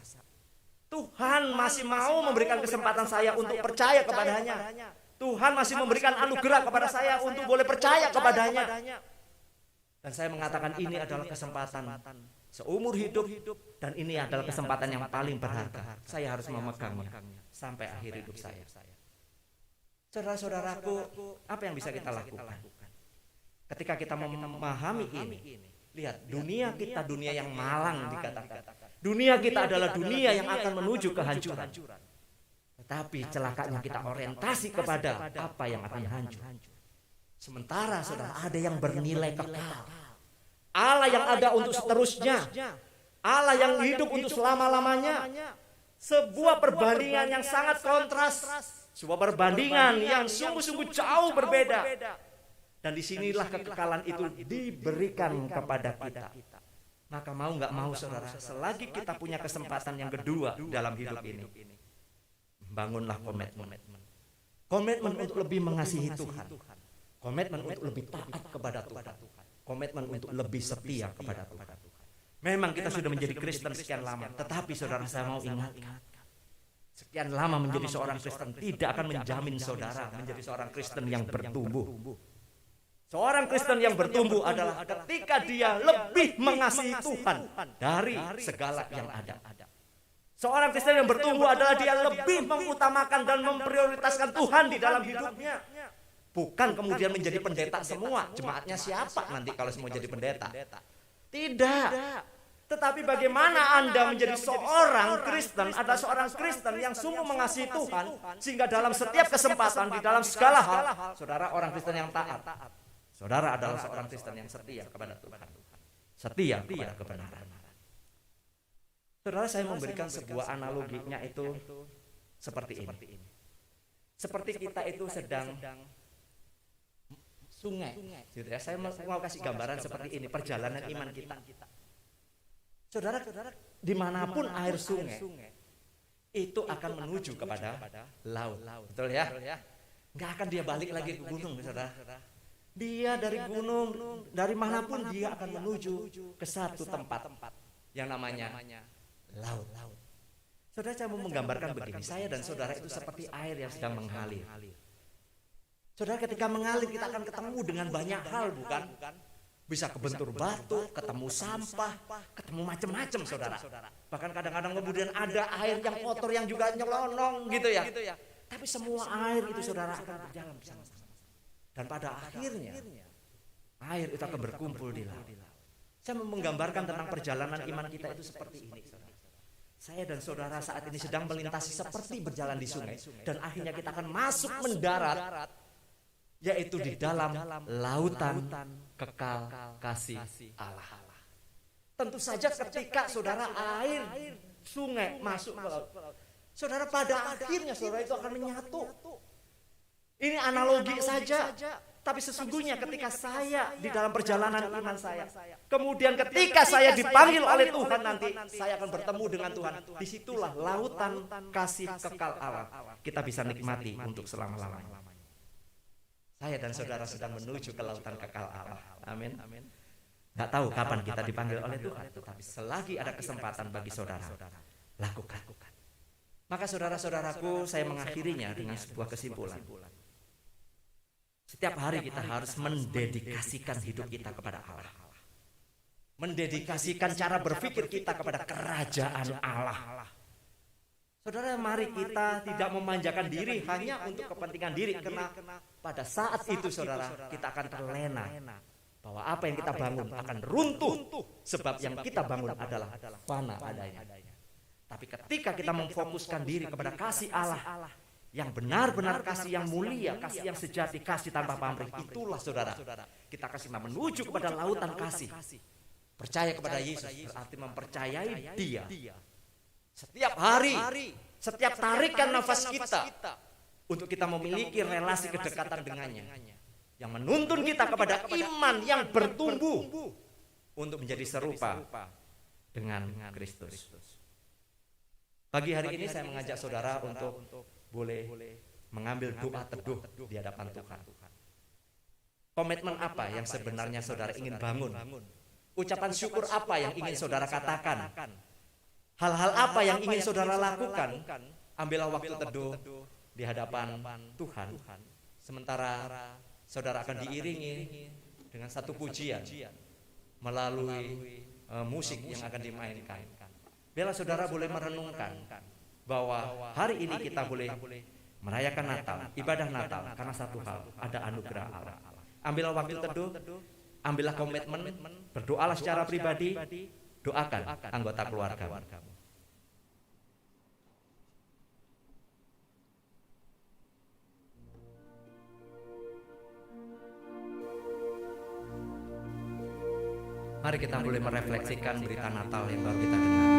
Tuhan masih mau memberikan kesempatan saya untuk percaya kepadanya. Tuhan masih memberikan anugerah kepada saya untuk boleh percaya kepadanya. Dan saya mengatakan ini adalah kesempatan seumur hidup, dan ini adalah kesempatan yang paling berharga. Saya harus memegangnya sampai akhir hidup saya. Saudara-saudaraku, apa yang bisa kita lakukan? Ketika kita memahami ini, lihat dunia kita dunia yang malang dikatakan. Dunia kita adalah dunia yang akan menuju kehancuran. Tetapi celakanya kita orientasi kepada apa yang akan hancur. Sementara saudara ada yang bernilai kekal. Allah yang ada untuk seterusnya. Allah yang hidup untuk selama-lamanya. Sebuah perbandingan yang sangat kontras. Sebuah perbandingan yang sungguh-sungguh jauh berbeda. Dan disinilah kekekalan itu diberikan kepada kita. Maka mau nggak mau saudara, selagi kita punya kesempatan yang kedua dalam hidup ini, bangunlah komitmen. Komitmen untuk lebih mengasihi Tuhan. Komitmen untuk lebih taat kepada Tuhan. Komitmen untuk lebih setia kepada Tuhan. Memang kita sudah menjadi Kristen sekian lama, tetapi saudara saya mau ingatkan, sekian lama menjadi seorang Kristen tidak akan menjamin saudara menjadi seorang Kristen yang bertumbuh. Seorang Kristen yang bertumbuh adalah ketika dia lebih mengasihi Tuhan dari segala yang ada. Seorang Kristen yang bertumbuh adalah dia lebih mengutamakan dan memprioritaskan Tuhan di dalam hidupnya. Bukan kemudian menjadi pendeta semua. Jemaatnya siapa nanti kalau semua jadi pendeta? Tidak. Tetapi bagaimana Anda menjadi seorang Kristen, ada seorang Kristen yang sungguh mengasihi Tuhan, sehingga dalam setiap kesempatan, di dalam segala hal, saudara orang Kristen yang taat. Saudara adalah seorang Kristen yang setia kepada Tuhan. Setia kepada kebenaran. Saudara, saya memberikan sebuah analoginya itu seperti ini. Seperti kita itu sedang sungai, gitu ya. Saya mau kasih gambaran seperti ini, perjalanan iman kita. Saudara, dimanapun air sungai itu akan menuju kepada laut, betul ya? Nggak akan dia balik lagi ke gunung, saudara. Dia dari gunung, dari manapun dia akan menuju ke satu tempat yang namanya laut. Saudara, saya mau menggambarkan begini, saya dan saudara itu seperti air yang sedang mengalir. Saudara, ketika mengalir kita akan ketemu dengan banyak hal, bukan? Bisa kebentur batu, ketemu sampah, ketemu macam-macam, saudara. Bahkan kadang-kadang kemudian ada air yang kotor yang juga nyelonong gitu ya. Tapi semua air itu saudara akan berjalan bersama-sama. Dan pada akhirnya air itu akan berkumpul di laut. Saya mau menggambarkan tentang perjalanan iman kita itu seperti ini, saudara. Saya dan saudara saat ini sedang melintasi seperti berjalan di sungai. Dan akhirnya kita akan masuk mendarat, yaitu di dalam lautan kekal kasih Allah. Tentu saja ketika saudara air sungai masuk ke laut, saudara pada akhirnya saudara itu akan menyatu. Ini analogi saja, tapi sesungguhnya ketika saya di dalam perjalanan iman saya, kemudian ketika saya dipanggil oleh Tuhan nanti, saya akan bertemu dengan Tuhan. Disitulah lautan kasih kekal Allah kita bisa nikmati untuk selama-lamanya. Saya dan saudara sedang menuju ke lautan kekal Allah. Amin. Gak tahu kapan kita dipanggil oleh Tuhan, tetapi selagi ada kesempatan bagi saudara, lakukan. Maka saudara-saudaraku, saya mengakhirinya dengan sebuah kesimpulan. Setiap hari kita harus mendedikasikan hidup kita kepada Allah. Mendedikasikan cara berpikir kita kepada kerajaan Allah. Saudara, mari kita tidak memanjakan diri hanya untuk kepentingan diri, karena pada saat itu saudara, kita akan terlena bahwa apa yang kita bangun akan runtuh, sebab yang kita bangun adalah fana adanya. Tapi ketika kita memfokuskan diri kepada kasih Allah yang benar-benar kasih yang mulia, kasih yang sejati, kasih tanpa pamrih, itulah saudara, kita akan menuju kepada lautan kasih. Percaya kepada Yesus berarti mempercayai Dia. Setiap hari, setiap tarikan nafas kita, untuk kita memiliki relasi kedekatan dengannya, yang menuntun kita kepada iman yang bertumbuh untuk menjadi serupa dengan Kristus. Pagi hari ini saya mengajak saudara untuk boleh mengambil doa teduh di hadapan Tuhan. Komitmen apa yang sebenarnya saudara ingin bangun? Ucapan syukur apa yang ingin saudara katakan? Hal-hal apa yang ingin saudara lakukan? Ambillah waktu teduh di hadapan Tuhan. Sementara saudara akan diiringi dengan satu pujian melalui musik yang akan dimainkan. Biarlah saudara boleh merenungkan bahwa hari ini kita boleh merayakan Natal, ibadah Natal, karena satu hal, ada anugerah Allah. Ambillah waktu teduh, ambillah komitmen, berdoalah secara pribadi, doakan anggota keluarga. Mari kita boleh merefleksikan berita Natal yang baru kita dengar.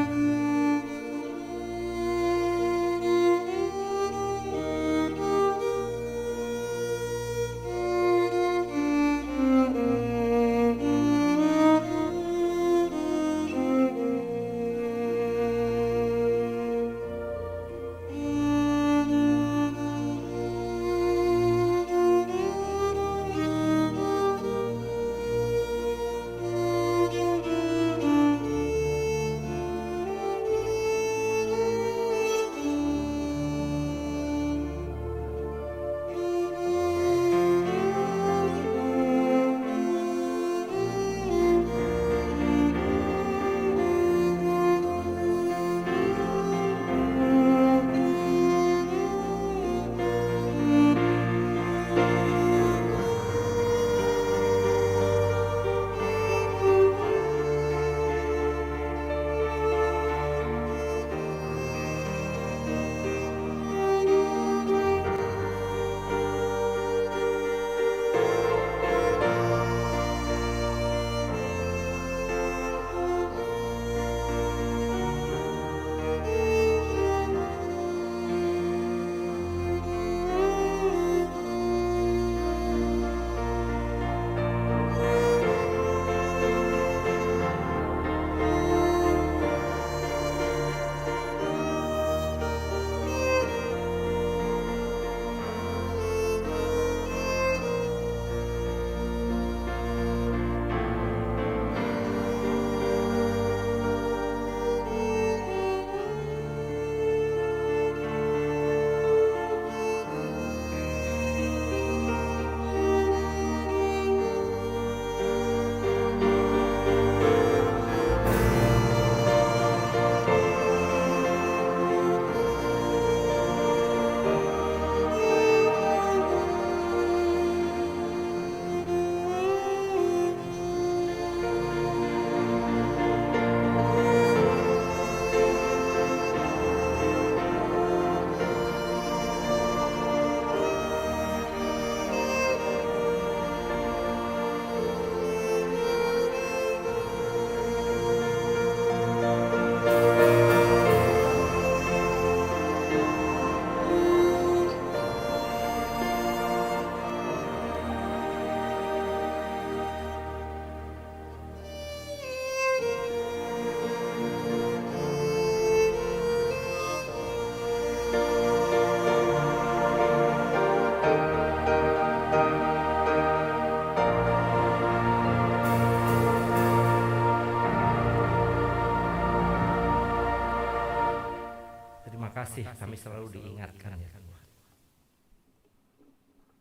kasih kami selalu diingatkan ya Tuhan.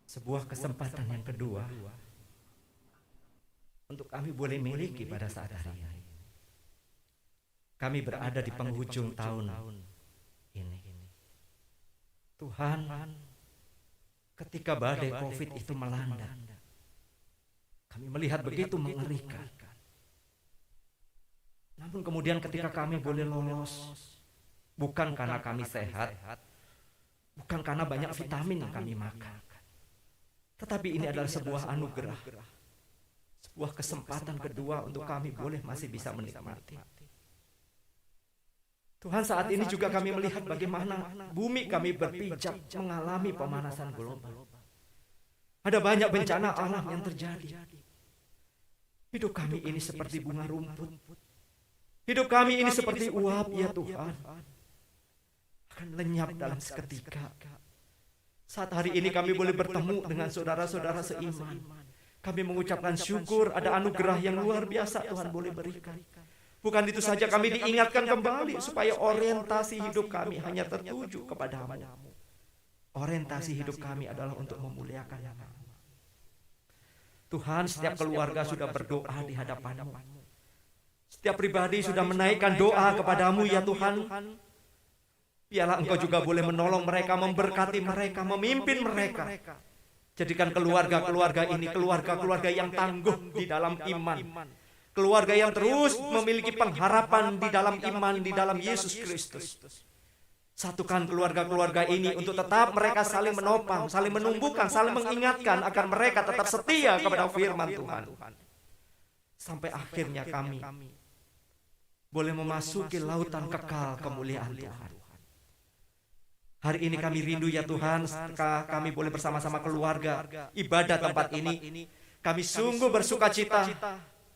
Sebuah kesempatan yang kedua untuk kami boleh miliki pada saat hari ini. Kami berada di penghujung tahun ini. Tuhan, ketika badai COVID itu melanda, kami melihat begitu mengerikan. Namun kemudian ketika kami boleh lolos, bukan karena kami sehat, bukan karena banyak vitamin yang kami makan, tetapi ini adalah sebuah anugerah, sebuah kesempatan kedua untuk kami boleh masih bisa menikmati. Tuhan, saat ini juga kami melihat bagaimana bumi kami berpijak mengalami pemanasan global. Ada banyak bencana alam yang terjadi. Hidup kami ini seperti bunga rumput. Hidup kami ini seperti uap ya Tuhan, akan lenyap dalam seketika. Saat hari ini kami boleh bertemu dengan saudara-saudara seiman. Kami mengucapkan syukur ada anugerah yang luar biasa Tuhan boleh berikan. Bukan itu saja, kami diingatkan kembali supaya orientasi hidup kami hanya tertuju kepada-Mu. Orientasi hidup kami adalah untuk memuliakan nama-Mu. Tuhan, setiap keluarga sudah berdoa di hadapan-Mu. Setiap pribadi sudah menaikkan doa kepada-Mu ya Tuhan. Biarlah Engkau juga boleh menolong mereka, memberkati mereka, memimpin mereka. Jadikan keluarga-keluarga ini keluarga-keluarga yang tangguh di dalam iman. Keluarga yang terus memiliki pengharapan di dalam iman, di dalam Yesus Kristus. Satukan keluarga-keluarga ini untuk tetap mereka saling menopang, saling menumbuhkan, saling mengingatkan agar mereka tetap setia kepada firman Tuhan. Sampai akhirnya kami boleh memasuki lautan kekal kemuliaan Tuhan. Hari ini kami rindu ya Tuhan, kami boleh bersama-sama keluarga ibadah tempat ini. Kami sungguh bersuka cita.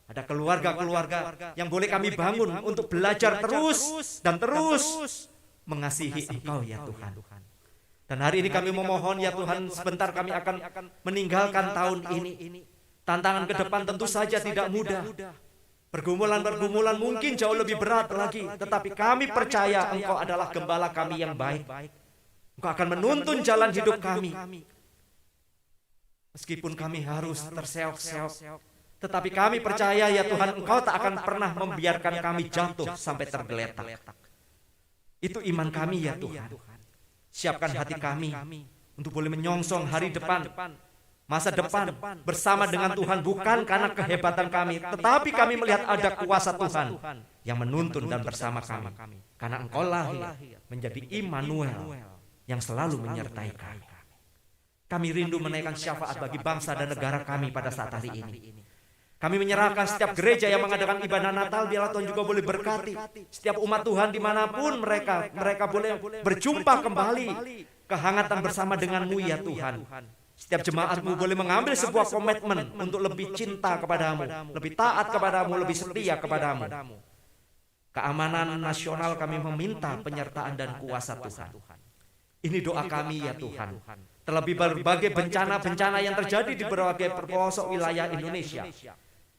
Ada keluarga-keluarga yang boleh kami bangun untuk belajar terus dan terus mengasihi Engkau ya Tuhan. Dan hari ini kami memohon ya Tuhan, sebentar kami akan meninggalkan tahun ini. Tantangan ke depan tentu saja tidak mudah. Pergumulan-pergumulan mungkin jauh lebih berat lagi. Tetapi kami percaya Engkau adalah gembala kami yang baik. Engkau akan menuntun jalan hidup kami. Meskipun kami harus terseok-seok, tetapi kami percaya ya Tuhan, Engkau tak akan pernah membiarkan kami jatuh sampai tergeletak. Itu iman kami ya Tuhan. Siapkan hati kami untuk boleh menyongsong hari depan, masa depan bersama dengan Tuhan, bukan karena kehebatan kami, tetapi kami melihat ada kuasa Tuhan yang menuntun dan bersama kami. Karena Engkau lahir menjadi Immanuel yang selalu menyertai kami. Kami rindu menaikkan syafaat bagi bangsa dan negara kami pada saat hari ini. Kami menyerahkan setiap gereja yang mengadakan ibadah Natal, biarlah Tuhan juga boleh berkati setiap umat Tuhan dimanapun mereka boleh berjumpa kembali kehangatan bersama dengan-Mu ya Tuhan. Setiap jemaat-Mu boleh mengambil sebuah komitmen untuk lebih cinta kepada-Mu, lebih taat kepada-Mu, lebih setia kepada-Mu. Keamanan nasional kami meminta penyertaan dan kuasa Tuhan. Ini doa kami ya Tuhan. Terlebih berbagai bencana-bencana yang terjadi di berbagai pelosok wilayah Indonesia.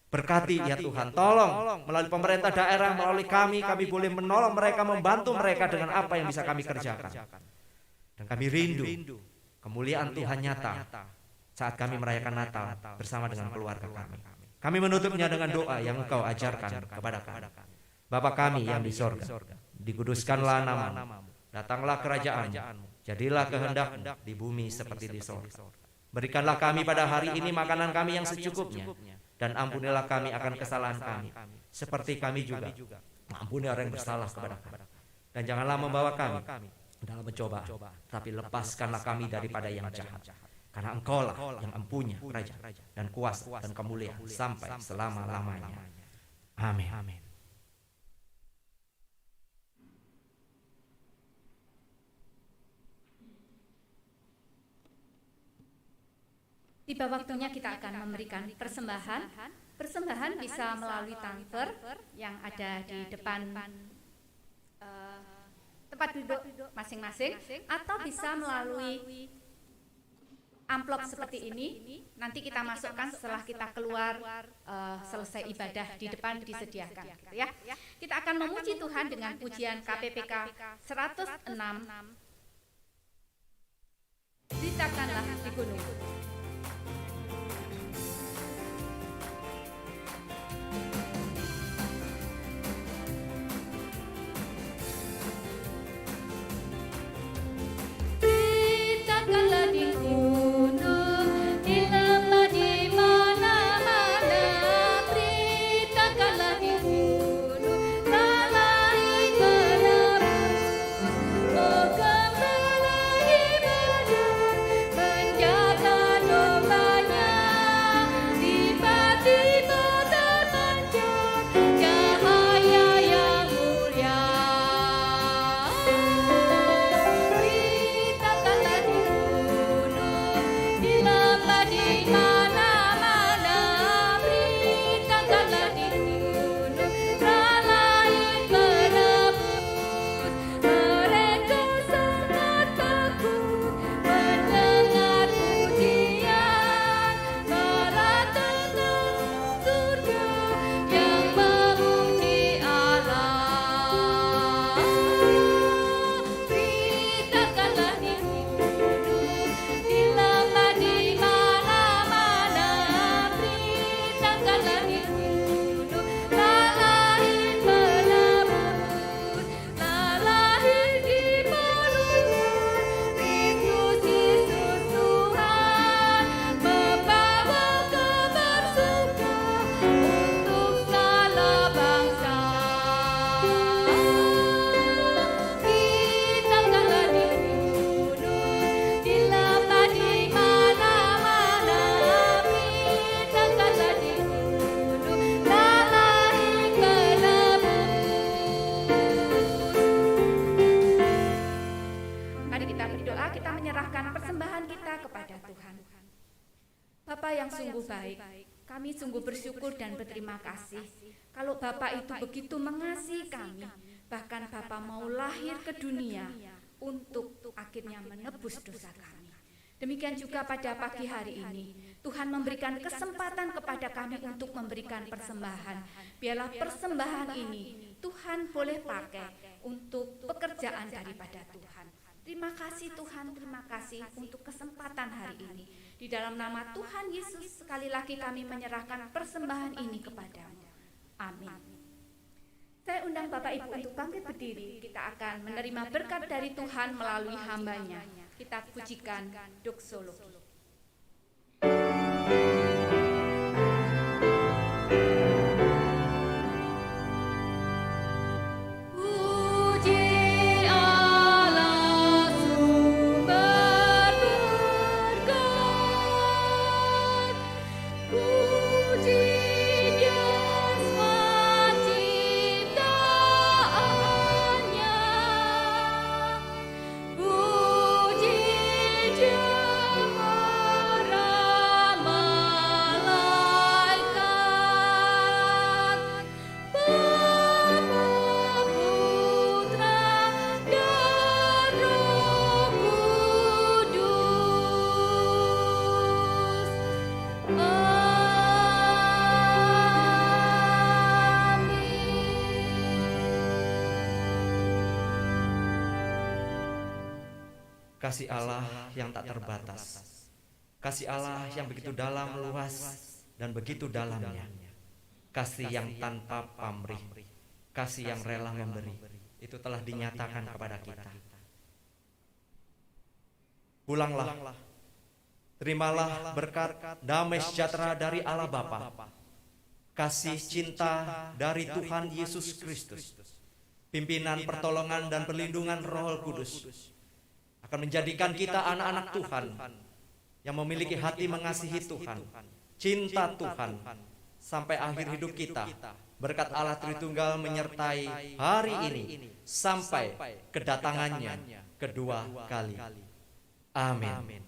Berkati ya Tuhan, tolong melalui pemerintah daerah, melalui kami boleh menolong mereka, membantu mereka dengan apa yang bisa kami kerjakan. Dan kami rindu kemuliaan Tuhan nyata saat kami merayakan Natal bersama dengan keluarga kami. Kami menutupnya dengan doa yang Engkau ajarkan kepada kami. Bapa kami yang di sorga, dikuduskanlah nama-Mu, datanglah kerajaan-Mu, jadilah kehendak-Mu di bumi seperti di sorga. Berikanlah kami pada hari ini makanan kami yang secukupnya, dan ampunilah kami akan kesalahan kami, seperti kami juga ampuni orang yang bersalah kepada kami. Dan janganlah membawa kami dalam mencobaan, tapi lepaskanlah kami daripada yang jahat. Karena Engkaulah yang mempunyai kerajaan dan kuasa dan kemuliaan sampai selama-lamanya. Amin. Tiba waktunya kita akan memberikan persembahan. Persembahan bisa melalui transfer yang ada di depan tempat duduk masing-masing, atau bisa melalui amplop seperti ini. Nanti kita masukkan setelah kita keluar selesai ibadah di depan disediakan gitu ya. Kita akan memuji Tuhan dengan pujian KPPK 106. Ceritakanlah di gunung. Ceritakanlah di gunung, di lembah, di mana-mana. Ceritakanlah di gunung, lalai berembus. Oh gembala ibadah, menjaga dombanya. Tiba-tiba terpancar cahaya yang mulia. Ceritakanlah di gunung, di lembah, di mana-mana. Ceritakanlah di gunung, lalai berebus. Mereka sangat takut mendengar pujian para tenang surga yang memuji Allah. Ceritakanlah di gunung, di lembah, di mana-mana. Ceritakanlah di gunung, lalai menebus, lalai di peluluan. Kristus Yesus Tuhan membawa kabar suka untuk segala bangsa. Ceritakanlah di gunung, di lembah, di mana-mana. Ceritakanlah di gunung, lalai menebus. Mari kita berdoa, kita menyerahkan persembahan kita kepada Tuhan. Bapa yang sungguh baik, kami sungguh bersyukur dan berterima kasih kalau Bapa itu begitu mengasihi kami, bahkan Bapa mau lahir ke dunia untuk akhirnya menebus dosa kami. Demikian juga pada pagi hari ini, Tuhan memberikan kesempatan kepada kami untuk memberikan persembahan. Biarlah persembahan ini Tuhan boleh pakai untuk pekerjaan daripada Tuhan. Terima kasih Tuhan, terima kasih untuk kesempatan hari ini. Di dalam nama Tuhan Yesus, sekali lagi kami menyerahkan persembahan ini kepadamu. Amin. Saya undang Bapak Ibu untuk bangkit berdiri. Kita akan menerima berkat dari Tuhan melalui hambanya. Kita pujikan doksologi. Puji Allah sumber berkat, puji Dia semua ciptaannya, puji Dia malaikat, Bapa, Putra, dan Roh Kudus. Kasih Allah yang tak terbatas, kasih Allah yang begitu dalam, luas, dan begitu dalamnya, kasih yang tanpa pamrih, kasih yang rela memberi, itu telah dinyatakan kepada kita. Pulanglah, terimalah berkat damai sejahtera dari Allah Bapa, kasih cinta dari Tuhan Yesus Kristus, pimpinan, pertolongan, dan perlindungan Roh Kudus akan menjadikan kita anak-anak Tuhan yang memiliki hati mengasihi Tuhan, cinta Tuhan sampai akhir hidup kita. Berkat Allah Tritunggal menyertai hari ini sampai kedatangannya kedua kali. Amin.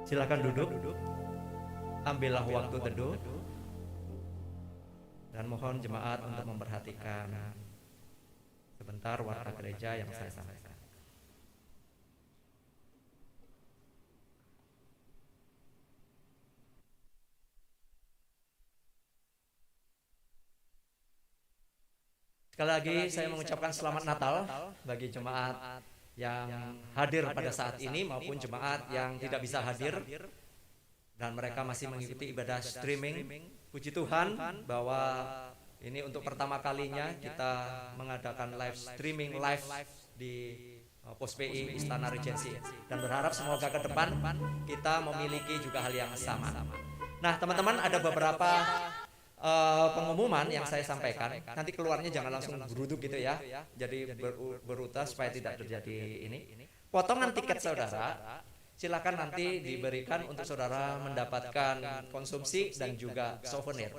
Silakan duduk, ambillah waktu teduh, dan mohon jemaat untuk memperhatikan sebentar warta gereja yang saya sampaikan. Sekali lagi saya mengucapkan selamat Natal bagi jemaat yang hadir pada saat ini maupun jemaat yang tidak bisa hadir dan mereka masih mengikuti ibadah streaming. Puji Tuhan bahwa ini untuk pertama kalinya kita mengadakan live streaming live di Pos PI Istana Regency, dan berharap semoga ke depan kita memiliki juga hal yang sama. Nah teman-teman, ada beberapa pengumuman yang saya sampaikan. Nanti keluarnya jangan langsung geruduk gitu ya, jadi berurutan supaya tidak terjadi ini. Potongan tiket saudara silakan nanti diberikan untuk saudara mendapatkan konsumsi dan juga souvenir.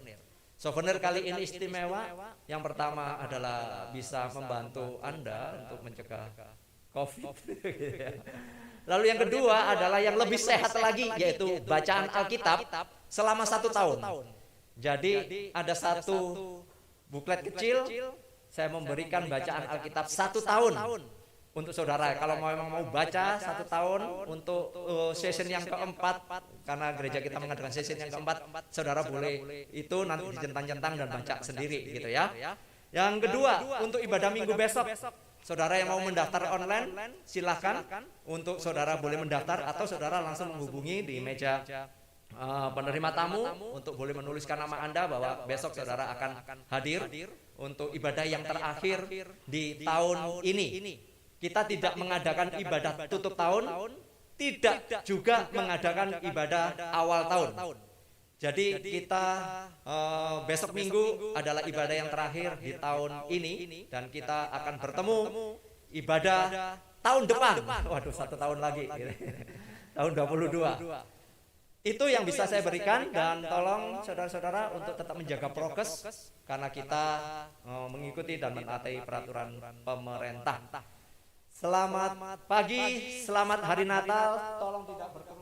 Souvenir kali ini istimewa. Yang pertama adalah bisa membantu Anda untuk mencegah COVID. Lalu yang kedua adalah yang lebih sehat lagi, yaitu bacaan Alkitab selama 1 tahun. Jadi ada satu buklet kecil, saya memberikan bacaan Alkitab 1 tahun untuk saudara. Kalau memang mau baca 1 tahun untuk session yang keempat, karena gereja kita mengadakan session yang keempat, saudara boleh itu nanti dijentang-jentang dan baca sendiri gitu ya. Yang kedua, untuk ibadah minggu besok, saudara yang mau mendaftar online silahkan, untuk saudara boleh mendaftar atau saudara langsung menghubungi di meja penerima tamu untuk boleh menuliskan nama Anda bahwa besok saudara akan hadir untuk ibadah yang terakhir di tahun ini. Kita tidak mengadakan ibadah tutup tahun, tidak juga mengadakan ibadah awal tahun. Jadi kita besok minggu adalah ibadah yang terakhir di tahun ini, dan kita akan bertemu ibadah tahun depan. Waduh, 1 tahun lagi, tahun 22. Itu yang bisa saya berikan, dan tolong saudara-saudara untuk tetap menjaga prokes karena kita mengikuti dan menaati peraturan pemerintah. Selamat pagi, selamat hari Natal. Tolong tidak berkerumun.